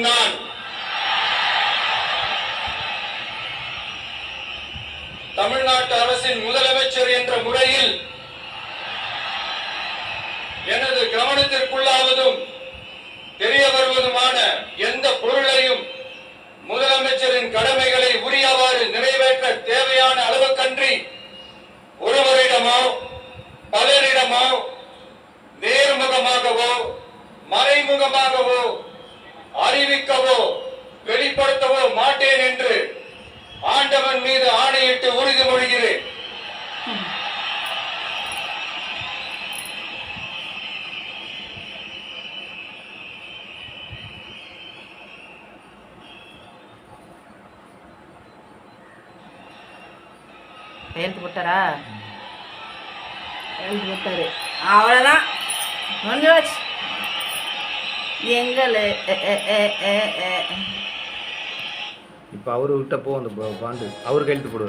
நான் தமிழ்நாட்டு அரசின் முதலமைச்சர் என்ற முறையில் எனது கவனத்திற்குள்ளாவதும் தெரிய வருவதுமான எந்த பொருளையும் முதலமைச்சரின் கடமைகளை உரியவாறு நிறைவேற்ற தேவையான அளவுக்கன்றி ஒருவரிடமோ பலரிடமோ நேர்முகமாகவோ மறைமுகமாகவோ அறிவிக்கவோ வெளிப்படுத்தவோ மாட்டேன் என்று ஆண்டவன் மீது ஆணையிட்டு உறுதிமொழிகிறேன். கையெழுத்து போட்டாரா? கையெழுத்து போட்டாரு, அவ்வளோதான் முடிஞ்சு. எங்கள் இப்போ அவரு விட்டப்போ அந்த பாண்டு அவர் கையெழுத்து போடுவார்.